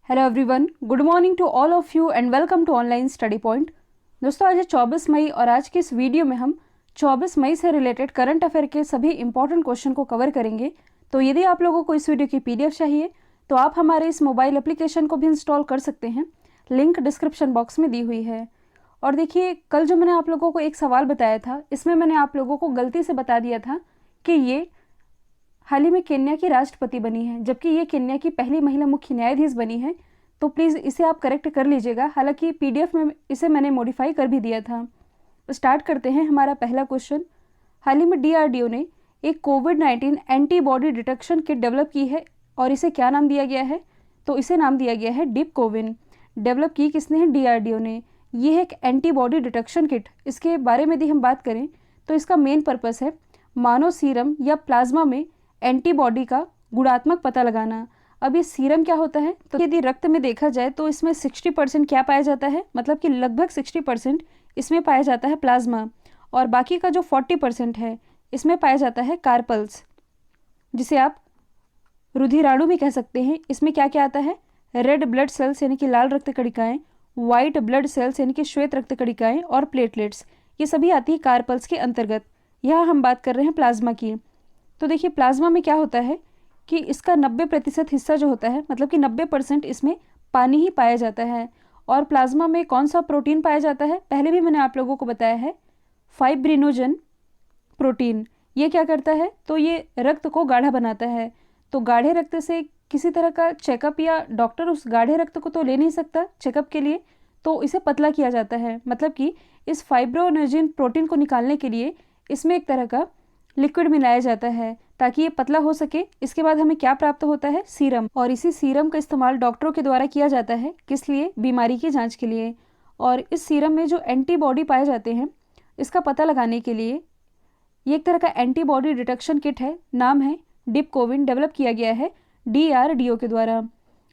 Hello everyone, good morning to all of you and welcome to online study point. दोस्तों, आज है 24 मई और आज की इस वीडियो में हम 24 मई से रिलेटेड करंट अफेयर के सभी इंपॉर्टेंट क्वेश्चन को कवर करेंगे। तो यदि आप लोगों को इस वीडियो की पीडीएफ चाहिए तो आप हमारे इस मोबाइल एप्लीकेशन को भी इंस्टॉल कर सकते हैं, लिंक डिस्क्रिप्शन बॉक्स में दी हुई है। और देखिए, कल जो मैंने आप लोगों को एक सवाल बताया था, इसमें मैंने आप लोगों को गलती से बता दिया था कि ये हाल ही में केन्या की राष्ट्रपति बनी है, जबकि ये केन्या की पहली महिला मुख्य न्यायाधीश बनी है। तो प्लीज़ इसे आप करेक्ट कर लीजिएगा। हालांकि पीडीएफ में इसे मैंने मॉडिफाई कर भी दिया था। स्टार्ट करते हैं हमारा पहला क्वेश्चन। हाल ही में डीआरडीओ ने एक कोविड-19 एंटीबॉडी डिटेक्शन किट डेवलप की है और इसे क्या नाम दिया गया है? तो इसे नाम दिया गया है डिपकोविन। डेवलप की किसने है? डीआरडीओ ने। ये है एक एंटीबॉडी डिटेक्शन किट। इसके बारे में यदि हम बात करें तो इसका मेन पर्पस है मानव सीरम या प्लाज्मा में एंटीबॉडी का गुणात्मक पता लगाना। अब ये सीरम क्या होता है? तो यदि रक्त में देखा जाए तो इसमें 60% क्या पाया जाता है, मतलब कि लगभग 60% इसमें पाया जाता है प्लाज्मा, और बाकी का जो 40% है इसमें पाया जाता है कार्पल्स, जिसे आप रुधिराणु भी कह सकते हैं। इसमें क्या क्या आता है? रेड ब्लड सेल्स यानी कि लाल रक्त कणिकाएं, व्हाइट ब्लड सेल्स यानी कि श्वेत रक्त कणिकाएं, और प्लेटलेट्स, ये सभी आती है कार्पल्स के अंतर्गत। यहाँ हम बात कर रहे हैं प्लाज्मा की। तो देखिए, प्लाज्मा में क्या होता है कि इसका 90% हिस्सा जो होता है, मतलब कि 90% इसमें पानी ही पाया जाता है। और प्लाज्मा में कौन सा प्रोटीन पाया जाता है? पहले भी मैंने आप लोगों को बताया है, फाइब्रिनोजन प्रोटीन। ये क्या करता है? तो ये रक्त को गाढ़ा बनाता है। तो गाढ़े रक्त से किसी तरह का चेकअप, या डॉक्टर उस गाढ़े रक्त को तो ले नहीं सकता चेकअप के लिए, तो इसे पतला किया जाता है। मतलब कि इस फाइब्रिनोजन प्रोटीन को निकालने के लिए इसमें एक तरह का लिक्विड मिलाया जाता है ताकि ये पतला हो सके। इसके बाद हमें क्या प्राप्त होता है? सीरम। और इसी सीरम का इस्तेमाल डॉक्टरों के द्वारा किया जाता है। किस लिए? बीमारी की जांच के लिए। और इस सीरम में जो एंटीबॉडी पाए जाते हैं, इसका पता लगाने के लिए ये एक तरह का एंटीबॉडी डिटेक्शन किट है, नाम है डिपकोविन, डेवलप किया गया है डीआरडीओ के द्वारा।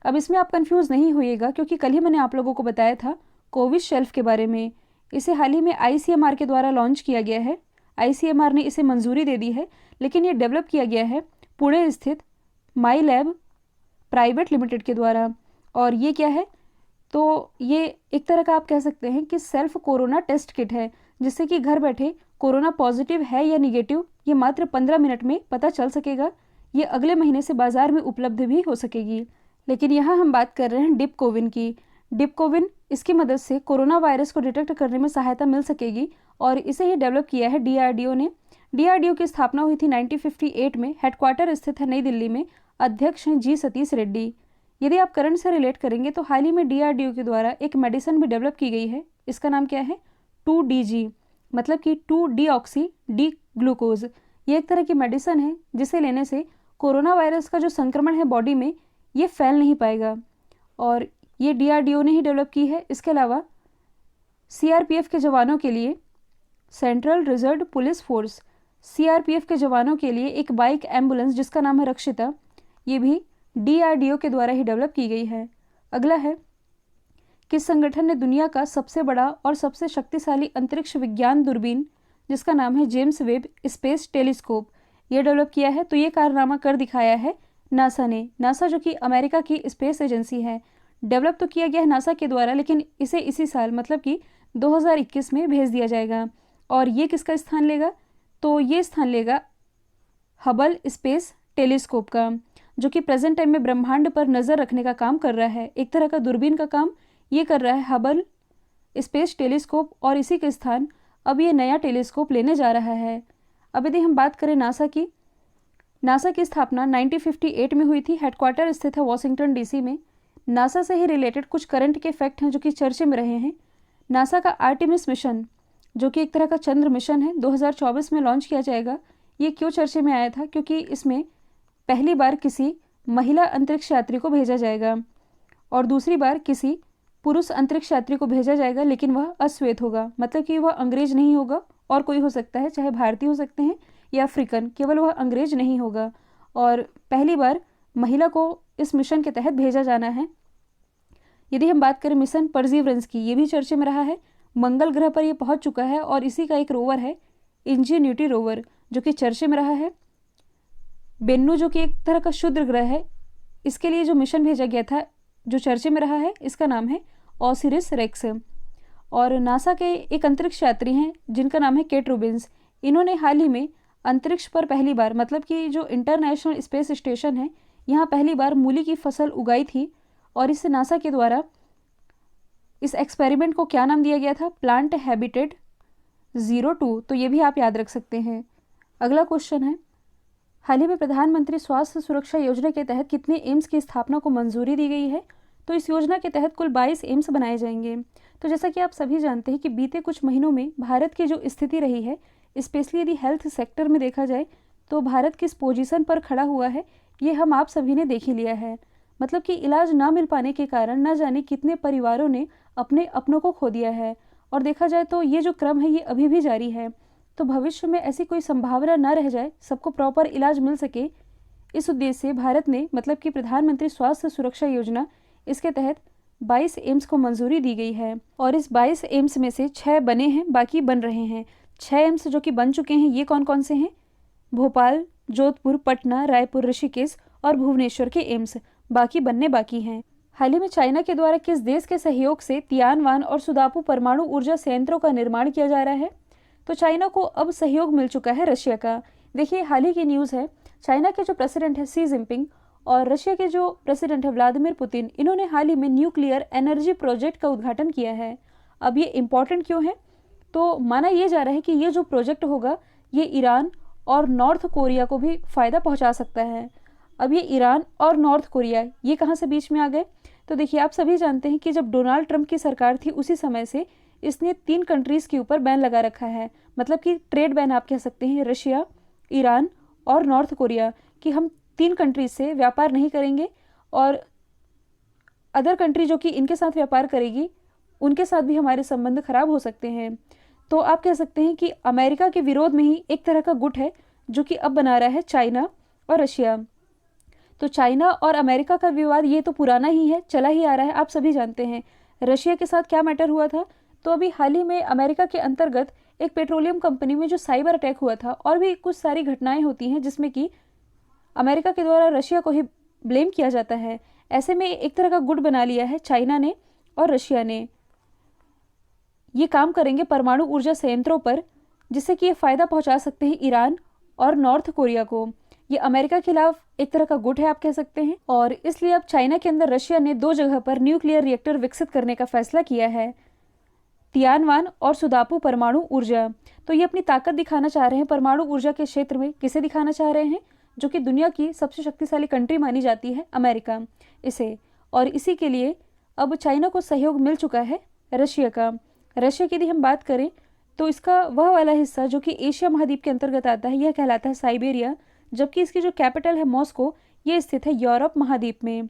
अब इसमें आप कंफ्यूज नहीं होइएगा, क्योंकि कल ही मैंने आप लोगों को बताया था कोविशील्ड के बारे में। इसे हाल ही में आईसीएमआर के द्वारा लॉन्च किया गया है। आईसीएमआर ने इसे मंजूरी दे दी है, लेकिन ये डेवलप किया गया है पुणे स्थित माई लैब प्राइवेट लिमिटेड के द्वारा। और ये क्या है? तो ये एक तरह का आप कह सकते हैं कि सेल्फ कोरोना टेस्ट किट है, जिससे कि घर बैठे कोरोना पॉजिटिव है या निगेटिव ये मात्र 15 मिनट में पता चल सकेगा। ये अगले महीने से बाजार में उपलब्ध भी हो सकेगी। लेकिन यहाँ हम बात कर रहे हैं डिपकोविन की। डिपकोविन, इसकी मदद से कोरोना वायरस को डिटेक्ट करने में सहायता मिल सकेगी, और इसे ही डेवलप किया है डीआरडीओ ने। डीआरडीओ की स्थापना हुई थी 1958 में। हेडक्वार्टर स्थित है नई दिल्ली में। अध्यक्ष हैं जी सतीश रेड्डी। यदि आप करंट से रिलेट करेंगे तो हाल ही में डीआरडीओ के द्वारा एक मेडिसिन भी डेवलप की गई है। इसका नाम क्या है? 2DG, मतलब कि 2-डीऑक्सी डी ग्लूकोज। ये एक तरह की मेडिसिन है जिसे लेने से कोरोना वायरस का जो संक्रमण है बॉडी में, ये फैल नहीं पाएगा, और ये डीआरडीओ ने ही डेवलप की है। इसके अलावा सीआरपीएफ के जवानों के लिए, central reserve police force, CRPF के जवानों के लिए एक बाइक एम्बुलेंस जिसका नाम है रक्षिता, ये भी डीआरडीओ के द्वारा ही डेवलप की गई है। अगला है, किस संगठन ने दुनिया का सबसे बड़ा और सबसे शक्तिशाली अंतरिक्ष विज्ञान दूरबीन, जिसका नाम है जेम्स वेब स्पेस टेलीस्कोप, ये डेवलप किया है? तो ये कारनामा कर दिखाया है नासा ने। नासा जो कि अमेरिका की स्पेस एजेंसी है, डेवलप तो किया गया है नासा के द्वारा, लेकिन इसे इसी साल, मतलब कि 2021 में भेज दिया जाएगा। और ये किसका स्थान लेगा? तो ये स्थान लेगा हबल स्पेस टेलीस्कोप का, जो कि प्रेजेंट टाइम में ब्रह्मांड पर नज़र रखने का काम कर रहा है। एक तरह का दूरबीन का काम ये कर रहा है हबल स्पेस टेलीस्कोप, और इसी के स्थान अब ये नया टेलीस्कोप लेने जा रहा है। अब यदि हम बात करें नासा की, नासा की स्थापना 1958 में हुई थी। हेडक्वार्टर स्थित है वॉशिंगटन डीसी में। नासा से ही रिलेटेड कुछ करंट के फैक्ट हैं जो कि चर्चे में रहे हैं। नासा का आर्टेमिस मिशन, जो कि एक तरह का चंद्र मिशन है, 2024 में लॉन्च किया जाएगा। ये क्यों चर्चे में आया था? क्योंकि इसमें पहली बार किसी महिला अंतरिक्ष यात्री को भेजा जाएगा, और दूसरी बार किसी पुरुष अंतरिक्ष यात्री को भेजा जाएगा, लेकिन वह अश्वेत होगा, मतलब कि वह अंग्रेज नहीं होगा, और कोई हो सकता है, चाहे भारतीय हो सकते हैं या अफ्रीकन, केवल वह अंग्रेज नहीं होगा। और पहली बार महिला को इस मिशन के तहत भेजा जाना है। यदि हम बात करें मिशन परसिवरेंस की, ये भी चर्चे में रहा है। मंगल ग्रह पर यह पहुंच चुका है, और इसी का एक रोवर है इंजीन्यूटी रोवर, जो कि चर्चे में रहा है। बेन्नू, जो कि एक तरह का क्षुद्र ग्रह है, इसके लिए जो मिशन भेजा गया था जो चर्चे में रहा है इसका नाम है ओसिरिस रेक्स। और नासा के एक अंतरिक्ष यात्री हैं जिनका नाम है केट रूबिन्स। इन्होंने हाल ही में अंतरिक्ष पर पहली बार, मतलब कि जो इंटरनेशनल स्पेस स्टेशन है, यहाँ पहली बार मूली की फसल उगाई थी। और इससे नासा के द्वारा इस एक्सपेरिमेंट को क्या नाम दिया गया था? Plant habitat 02। तो ये भी आप याद रख सकते हैं। अगला क्वेश्चन है, हाल ही में प्रधानमंत्री स्वास्थ्य सुरक्षा योजना के तहत कितने एम्स की स्थापना को मंजूरी दी गई है? तो इस योजना के तहत कुल 22 एम्स बनाए जाएंगे। तो जैसा कि आप सभी जानते हैं कि बीते कुछ महीनों में भारत की जो स्थिति रही है, स्पेशली यदि हेल्थ सेक्टर में देखा जाए तो भारत किस पोजीशन पर खड़ा हुआ है, ये हम आप सभी ने देख ही लिया है। मतलब कि इलाज ना मिल पाने के कारण न जाने कितने परिवारों ने अपने अपनों को खो दिया है। और देखा जाए तो ये जो क्रम है ये अभी भी जारी है। तो भविष्य में ऐसी कोई संभावना न रह जाए, सबको प्रॉपर इलाज मिल सके, इस उद्देश्य से भारत ने, मतलब कि प्रधानमंत्री स्वास्थ्य सुरक्षा योजना, इसके तहत 22 एम्स को मंजूरी दी गई है। और इस 22 एम्स में से 6 बने हैं, बाकी बन रहे हैं। 6 एम्स जो कि बन चुके हैं ये कौन कौन से हैं? भोपाल, जोधपुर, पटना, रायपुर, ऋषिकेश और भुवनेश्वर के एम्स, बाकी बनने बाकी हैं। हाल ही में चाइना के द्वारा किस देश के सहयोग से तियानवान और सुदापू परमाणु ऊर्जा संयंत्रों का निर्माण किया जा रहा है? तो चाइना को अब सहयोग मिल चुका है रशिया का। देखिए, हाल ही की न्यूज़ है, चाइना के जो प्रेसिडेंट है शी जिनपिंग और रशिया के जो प्रेसिडेंट है व्लादिमीर पुतिन, इन्होंने हाल ही में न्यूक्लियर एनर्जी प्रोजेक्ट का उद्घाटन किया है। अब ये इम्पॉर्टेंट क्यों है? तो माना यह जा रहा है कि ये जो प्रोजेक्ट होगा ये ईरान और नॉर्थ कोरिया को भी फ़ायदा पहुंचा सकता है। अब ये ईरान और नॉर्थ कोरिया ये कहाँ से बीच में आ गए? तो देखिए, आप सभी जानते हैं कि जब डोनाल्ड ट्रंप की सरकार थी उसी समय से इसने 3 कंट्रीज़ के ऊपर बैन लगा रखा है, मतलब कि ट्रेड बैन आप कह सकते हैं, रशिया, ईरान और नॉर्थ कोरिया, कि हम 3 कंट्रीज से व्यापार नहीं करेंगे और अदर कंट्री जो कि इनके साथ व्यापार करेगी उनके साथ भी हमारे संबंध खराब हो सकते हैं। तो आप कह सकते हैं कि अमेरिका के विरोध में ही एक तरह का गुट है जो कि अब बना रहा है चाइना और रशिया। तो चाइना और अमेरिका का विवाद ये तो पुराना ही है, चला ही आ रहा है, आप सभी जानते हैं। रशिया के साथ क्या मैटर हुआ था? तो अभी हाल ही में अमेरिका के अंतर्गत एक पेट्रोलियम कंपनी में जो साइबर अटैक हुआ था, और भी कुछ सारी घटनाएं होती हैं जिसमें कि अमेरिका के द्वारा रशिया को ही ब्लेम किया जाता है। ऐसे में एक तरह का गुट बना लिया है चाइना ने और रशिया ने। ये काम करेंगे परमाणु ऊर्जा संयंत्रों पर, जिससे कि ये फ़ायदा पहुंचा सकते हैं ईरान और नॉर्थ कोरिया को। ये अमेरिका के खिलाफ एक तरह का गुट है आप कह सकते हैं। और इसलिए अब चाइना के अंदर रशिया ने 2 जगह पर न्यूक्लियर रिएक्टर विकसित करने का फैसला किया है, तियानवान और सुदापू परमाणु ऊर्जा। तो ये अपनी ताकत दिखाना चाह रहे हैं परमाणु ऊर्जा के क्षेत्र में। किसे दिखाना चाह रहे हैं? जो कि दुनिया की सबसे शक्तिशाली कंट्री मानी जाती है, अमेरिका, इसे। और इसी के लिए अब चाइना को सहयोग मिल चुका है रशिया का। रशिया की यदि हम बात करें तो इसका वह वाला हिस्सा जो कि एशिया महाद्वीप के अंतर्गत आता है यह कहलाता है साइबेरिया, जबकि इसकी जो कैपिटल है मॉस्को, ये स्थित है यूरोप महाद्वीप में।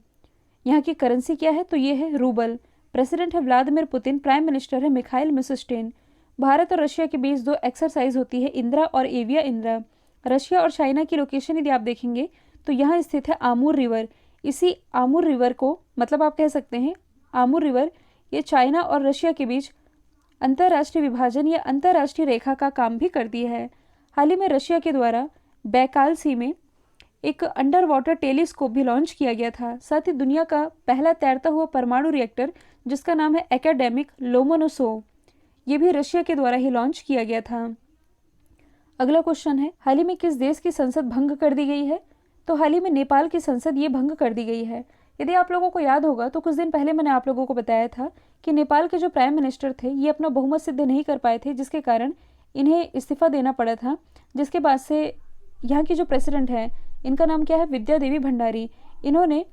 यहाँ की करेंसी क्या है? तो ये है रूबल। प्रेसिडेंट है व्लादिमीर पुतिन, प्राइम मिनिस्टर है मिखाइल मिशस्टिन। भारत और रशिया के बीच 2 एक्सरसाइज होती है, इंदिरा और एविया इंदिरा। रशिया और चाइना की लोकेशन यदि आप देखेंगे तो यहाँ स्थित है आमूर रिवर। इसी आमूर रिवर को, मतलब आप कह सकते हैं आमूर रिवर, ये चाइना और रशिया के बीच अंतर्राष्ट्रीय विभाजन या अंतर्राष्ट्रीय रेखा का काम भी करती है। हाल ही में रशिया के द्वारा बैकाल सी में एक अंडर वाटर टेलीस्कोप भी लॉन्च किया गया था। साथ ही दुनिया का पहला तैरता हुआ परमाणु रिएक्टर जिसका नाम है एकेडेमिक लोमोनोसोव, ये भी रशिया के द्वारा ही लॉन्च किया गया था। अगला क्वेश्चन है, हाल ही में किस देश की संसद भंग कर दी गई है? तो हाल ही में नेपाल की संसद ये भंग कर दी गई है। यदि आप लोगों को याद होगा तो कुछ दिन पहले मैंने आप लोगों को बताया था कि नेपाल के जो प्राइम मिनिस्टर थे ये अपना बहुमत सिद्ध नहीं कर पाए थे, जिसके कारण इन्हें इस्तीफा देना पड़ा था। जिसके बाद से यहाँ की जो प्रेसिडेंट है, इनका नाम क्या है? विद्या देवी भंडारी। इन्होंने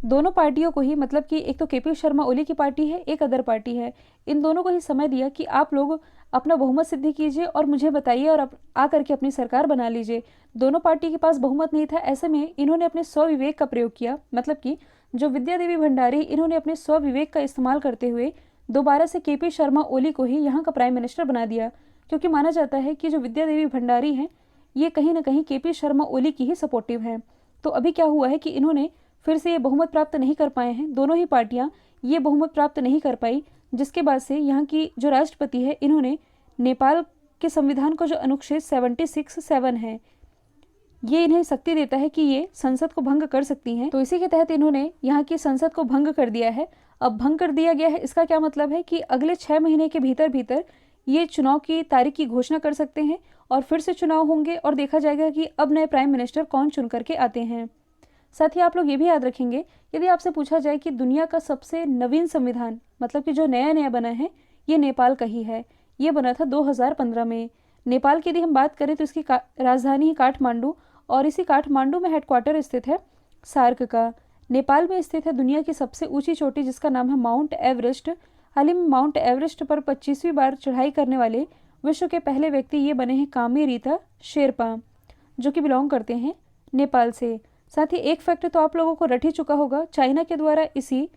दोनों पार्टियों को ही, मतलब कि एक तो केपी शर्मा ओली की पार्टी है, एक अदर पार्टी है, इन दोनों को ही समय दिया कि आप लोग अपना बहुमत सिद्धि कीजिए और मुझे बताइए और आ करके अपनी सरकार बना लीजिए। दोनों पार्टी के पास बहुमत नहीं था, ऐसे में इन्होंने अपने स्वविवेक का प्रयोग किया। मतलब कि जो विद्या देवी भंडारी, इन्होंने अपने स्वविवेक का इस्तेमाल करते हुए दोबारा से केपी शर्मा ओली को ही यहाँ का प्राइम मिनिस्टर बना दिया, क्योंकि माना जाता है कि जो विद्या देवी भंडारी हैं ये कहीं ना कहीं केपी शर्मा ओली की ही सपोर्टिव हैं। तो अभी क्या हुआ है कि इन्होंने फिर से ये बहुमत प्राप्त नहीं कर पाए हैं, दोनों ही पार्टियां ये बहुमत प्राप्त नहीं कर पाई, जिसके बाद से यहाँ की जो राष्ट्रपति है इन्होंने नेपाल के संविधान का जो अनुच्छेद 76(7) है ये इन्हें शक्ति देता है कि ये संसद को भंग कर सकती हैं। तो इसी के तहत इन्होंने यहाँ की संसद को भंग कर दिया है। अब भंग कर दिया गया है, इसका क्या मतलब है कि अगले 6 महीने के भीतर भीतर ये चुनाव की तारीख की घोषणा कर सकते हैं और फिर से चुनाव होंगे और देखा जाएगा कि अब नए प्राइम मिनिस्टर कौन चुन करके आते हैं। साथ ही आप लोग ये भी याद रखेंगे, यदि आपसे पूछा जाए कि दुनिया का सबसे नवीन संविधान मतलब कि जो नया नया बना है, ये नेपाल का ही है। ये बना था 2015 में। नेपाल की यदि हम बात करें तो इसकी राजधानी है काठमांडू और इसी काठमांडू में हेडक्वार्टर स्थित है सार्क का। नेपाल में स्थित है दुनिया की सबसे ऊंची चोटी जिसका नाम है माउंट एवरेस्ट। हाल ही में माउंट एवरेस्ट पर 25वीं बार चढ़ाई करने वाले विश्व के पहले व्यक्ति ये बने हैं कामी रीता शेरपा, जो कि बिलोंग करते हैं नेपाल से। साथ ही एक फैक्ट तो आप लोगों को रट ही चुका होगा, चाइना के द्वारा इसी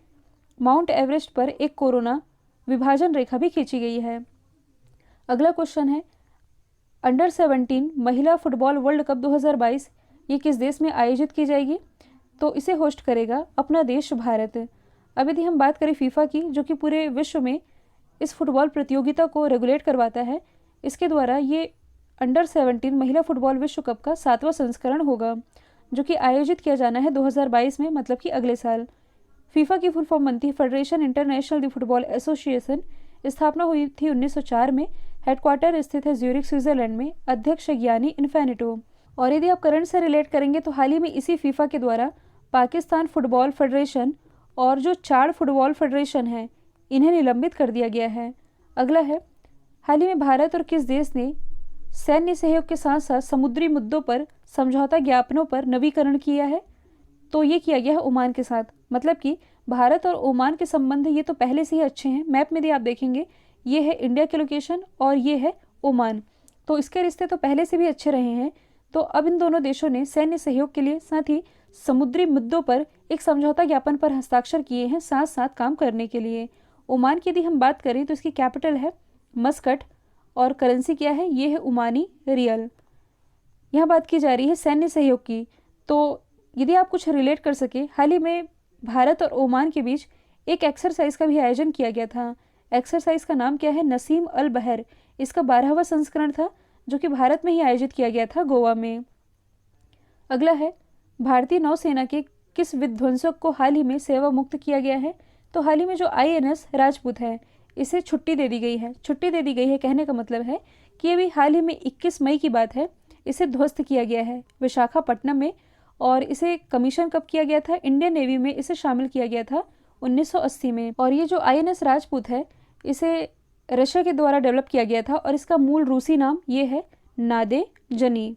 माउंट एवरेस्ट पर एक कोरोना विभाजन रेखा भी खींची गई है। अगला क्वेश्चन है, अंडर 17 महिला फुटबॉल वर्ल्ड कप 2022 ये किस देश में आयोजित की जाएगी? तो इसे होस्ट करेगा अपना देश भारत। अब यदि हम बात करें फीफा की, जो कि पूरे विश्व में इस फुटबॉल प्रतियोगिता को रेगुलेट करवाता है, इसके द्वारा ये अंडर 17 महिला फुटबॉल विश्व कप का 7वां संस्करण होगा, जो कि आयोजित किया जाना है 2022 में, मतलब कि अगले साल। फीफा की फुल फॉर्म बनती है federation international the football association. स्थापना हुई थी 1904 में। हेडक्वार्टर स्थित है ज्यूरिख स्विट्जरलैंड में। अध्यक्ष गियानी इन्फेनिटो। और यदि आप करंट से रिलेट करेंगे तो हाल ही में इसी फीफा के द्वारा पाकिस्तान फुटबॉल फेडरेशन और जो चार फुटबॉल फेडरेशन है इन्हें निलंबित कर दिया गया है। अगला है, हाल ही में भारत और किस देश ने सैन्य सहयोग के साथ साथ समुद्री मुद्दों पर समझौता ज्ञापनों पर नवीकरण किया है? तो ये किया गया है ओमान के साथ। मतलब कि भारत और ओमान के संबंध ये तो पहले से ही अच्छे हैं। मैप में भी आप देखेंगे ये है इंडिया की लोकेशन और ये है ओमान, तो इसके रिश्ते तो पहले से भी अच्छे रहे हैं। तो अब इन दोनों देशों ने सैन्य सहयोग के लिए साथ ही समुद्री मुद्दों पर एक समझौता ज्ञापन पर हस्ताक्षर किए हैं साथ साथ काम करने के लिए। ओमान की यदि हम बात करें तो इसकी कैपिटल है मस्कट और करेंसी क्या है, ये है ओमानी रियल। यहाँ बात की जा रही है सैन्य सहयोग की, तो यदि आप कुछ रिलेट कर सके, हाल ही में भारत और ओमान के बीच एक एक्सरसाइज का भी आयोजन किया गया था। एक्सरसाइज का नाम क्या है, नसीम अल बहर। इसका 12वां संस्करण था जो कि भारत में ही आयोजित किया गया था, गोवा में। अगला है, भारतीय नौसेना के किस विध्वंसक को हाल ही में सेवा मुक्त किया गया है? तो हाल ही में जो INS राजपूत है इसे छुट्टी दे दी गई है। छुट्टी दे दी गई है कहने का मतलब है कि ये भी हाल ही में 21 मई की बात है, इसे ध्वस्त किया गया है विशाखापट्टनम में। और इसे कमीशन कब किया गया था? इंडियन नेवी में इसे शामिल किया गया था 1980 में। और ये जो INS राजपूत है इसे रशिया के द्वारा डेवलप किया गया था और इसका मूल रूसी नाम ये है नादे जनी,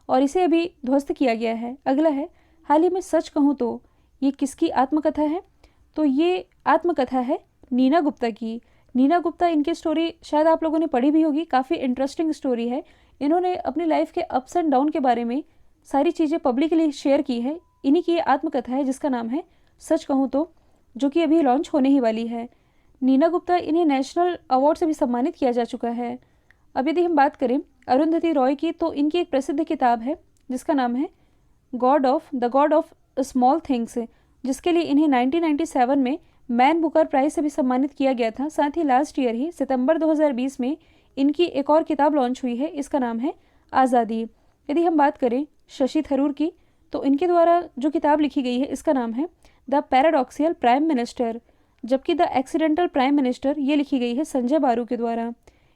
और इसे अभी ध्वस्त किया गया है। अगला है, हाल ही में सच कहूँ तो ये किसकी आत्मकथा है? तो ये आत्मकथा है नीना गुप्ता की। नीना गुप्ता, इनकी स्टोरी शायद आप लोगों ने पढ़ी भी होगी, काफ़ी इंटरेस्टिंग स्टोरी है। इन्होंने अपनी लाइफ के अप्स एंड डाउन के बारे में सारी चीज़ें पब्लिकली शेयर की है। इन्हीं की ये आत्मकथा है जिसका नाम है सच कहूँ तो, जो कि अभी लॉन्च होने ही वाली है। नीना गुप्ता, इन्हें नेशनल अवार्ड से भी सम्मानित किया जा चुका है। अब यदि हम बात करें अरुंधति रॉय की, तो इनकी एक प्रसिद्ध किताब है जिसका नाम है the God of small things, जिसके लिए इन्हें 1997 में मैन बुकर प्राइज से भी सम्मानित किया गया था। साथ ही लास्ट ईयर ही सितंबर 2020 में इनकी एक और किताब लॉन्च हुई है, इसका नाम है आज़ादी। यदि हम बात करें शशि थरूर की, तो इनके द्वारा जो किताब लिखी गई है इसका नाम है द पैराडॉक्सियल प्राइम मिनिस्टर, जबकि द एक्सीडेंटल प्राइम मिनिस्टर ये लिखी गई है संजय बारू के द्वारा।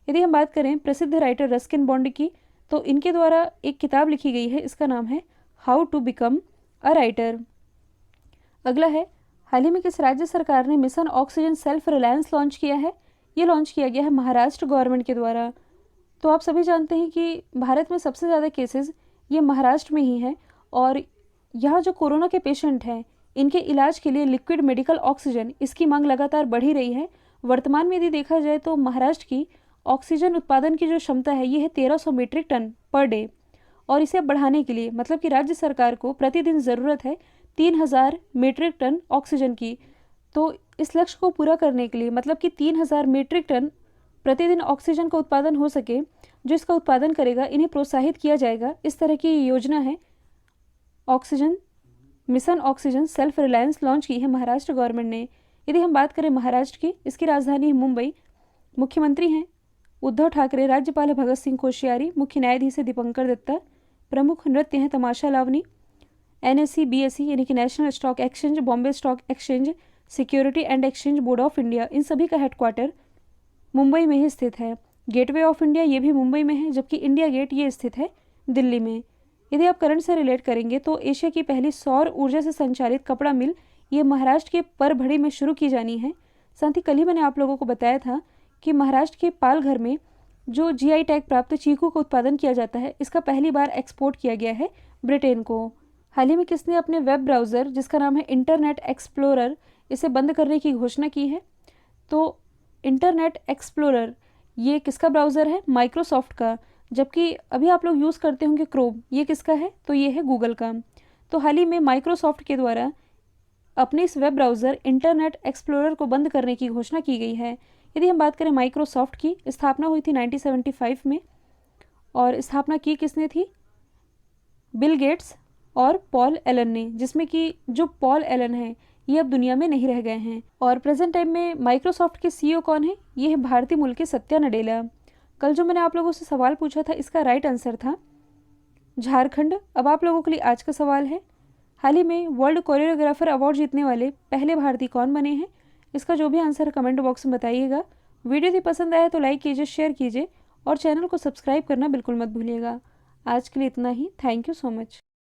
यदि हम बात करें प्रसिद्ध राइटर रस्किन बॉन्ड की, तो इनके द्वारा एक किताब लिखी गई है, इसका नाम है how to become a writer. अगला है, हाल ही में किस राज्य सरकार ने mission oxygen self reliance launch किया है? ये लॉन्च किया गया है महाराष्ट्र गवर्नमेंट के द्वारा। तो आप सभी जानते हैं कि भारत में सबसे ज़्यादा केसेस ये महाराष्ट्र में ही हैं और यहाँ जो कोरोना के पेशेंट हैं इनके इलाज के लिए लिक्विड मेडिकल ऑक्सीजन, इसकी मांग लगातार बढ़ ही रही है। वर्तमान में यदि देखा जाए तो महाराष्ट्र की ऑक्सीजन उत्पादन की जो क्षमता है ये है 1300 मीट्रिक टन पर डे, और इसे बढ़ाने के लिए मतलब कि राज्य सरकार को प्रतिदिन ज़रूरत है 3000 मीट्रिक टन ऑक्सीजन की। तो इस लक्ष्य को पूरा करने के लिए मतलब कि 3000 मीट्रिक टन प्रतिदिन ऑक्सीजन का उत्पादन हो सके, जो इसका उत्पादन करेगा इन्हें प्रोत्साहित किया जाएगा। इस तरह की योजना है oxygen mission oxygen self reliance launch की है महाराष्ट्र गवर्नमेंट ने। यदि हम बात करें महाराष्ट्र की, इसकी राजधानी है मुंबई। मुख्यमंत्री हैं उद्धव ठाकरे, राज्यपाल है भगत सिंह कोश्यारी, मुख्य न्यायाधीश है दीपंकर दत्ता, प्रमुख नृत्य हैं तमाशा लावनी। NSE BSE यानी कि national stock exchange, Bombay stock exchange, security and exchange board of India, इन सभी का हेडक्वार्टर मुंबई में ही स्थित है। गेटवे ऑफ इंडिया ये भी मुंबई में है, जबकि इंडिया गेट ये स्थित है दिल्ली में। यदि आप करंट से रिलेट करेंगे तो एशिया की पहली सौर ऊर्जा से संचालित कपड़ा मिल ये महाराष्ट्र के परभड़ी में शुरू की जानी है। साथ ही कल ही मैंने आप लोगों को बताया था कि महाराष्ट्र के पालघर में जो GI टैग प्राप्त चीकू का उत्पादन किया जाता है, इसका पहली बार एक्सपोर्ट किया गया है ब्रिटेन को। हाल ही में किसने अपने वेब ब्राउज़र जिसका नाम है इंटरनेट एक्सप्लोरर, इसे बंद करने की घोषणा की है? तो इंटरनेट एक्सप्लोरर ये किसका ब्राउज़र है? माइक्रोसॉफ्ट का। जबकि अभी आप लोग यूज़ करते होंगे क्रोम, ये किसका है? तो ये है गूगल का। तो हाल ही में माइक्रोसॉफ्ट के द्वारा अपने इस वेब ब्राउज़र इंटरनेट एक्सप्लोरर को बंद करने की घोषणा की गई है। यदि हम बात करें माइक्रोसॉफ्ट की, स्थापना हुई थी 1975 में, और स्थापना की किसने थी? बिल गेट्स और पॉल एलन ने, जिसमें कि जो पॉल एलन है ये अब दुनिया में नहीं रह गए हैं। और प्रेजेंट टाइम में माइक्रोसॉफ्ट के CEO कौन है? ये है भारतीय मूल के सत्या नडेला। कल जो मैंने आप लोगों से सवाल पूछा था, इसका राइट आंसर था झारखंड। अब आप लोगों के लिए आज का सवाल है, हाल ही में वर्ल्ड कोरियोग्राफर अवार्ड जीतने वाले पहले भारतीय कौन बने हैं? इसका जो भी आंसर कमेंट बॉक्स में बताइएगा। वीडियो यदि पसंद आए तो लाइक कीजिए, शेयर कीजिए और चैनल को सब्सक्राइब करना बिल्कुल मत भूलिएगा। आज के लिए इतना ही। Thank you so much.